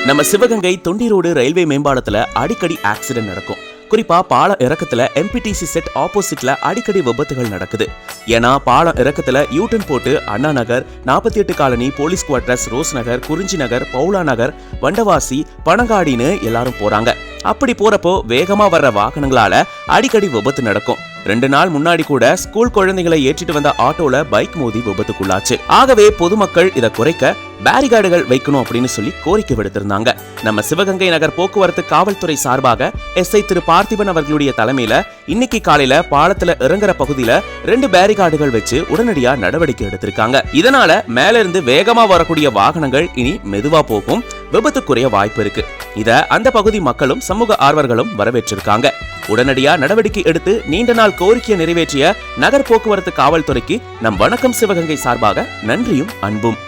நம்ம Sivaganga Thondi road railway மேம்பாலத்துல அடிக்கடி accident நடக்கும். குறிப்பா பாலம் இறக்கத்துல எம்பிடிசி செட் ஆப்போசிட்ல அடிக்கடி விபத்துகள் நடக்குது. ஏன்னா பாலம் இறக்கத்துல யூட்டன் போட்டு Anna Nagar, 48 colony, police quarters, rose நகர், குறிஞ்சி நகர், பவுலா நகர், வண்டவாசி, பனங்காடின்னு எல்லாரும் போறாங்க. அப்படி போறப்போ வேகமா வர்ற வாகனங்களால அடிக்கடி விபத்து நடக்கும். 2 நாள் முன்னாடி கூட ஸ்கூல் குழந்தைகளை ஏற்றிட்டு வந்த ஆட்டோல பைக் மோதி விபத்துக்குள்ளாச்சு. ஆகவே பொதுமக்கள் இதை குறைக்க பேரிகார்டுகள் வைக்கணும் அப்படின்னு சொல்லி கோரிக்கை விடுத்திருந்தாங்க. நம்ம சிவகங்கை நகர் போக்குவரத்து காவல்துறை சார்பாக எஸ்ஐ திரு பார்த்திபன் அவர்களுடைய தலைமையில இன்னைக்கு காலையில பாலத்துல இறங்குற பகுதியில 2 பேரிகார்டுகள் வச்சு உடனடியா நடவடிக்கை எடுத்திருக்காங்க. இதனால மேல இருந்து வேகமா வரக்கூடிய வாகனங்கள் இனி மெதுவா போகும், விபத்து குறைய வாய்ப்பு இருக்கு. இத அந்த பகுதி மக்களும் சமூக ஆர்வலர்களும் வரவேற்றிருக்காங்க. உடனடியா நடவடிக்கை எடுத்து நீண்ட நாள் கோரிக்கையை நிறைவேற்றிய நகர் போக்குவரத்து காவல்துறைக்கு நம் வணக்கம் சிவகங்கை சார்பாக நன்றியும் அன்பும்.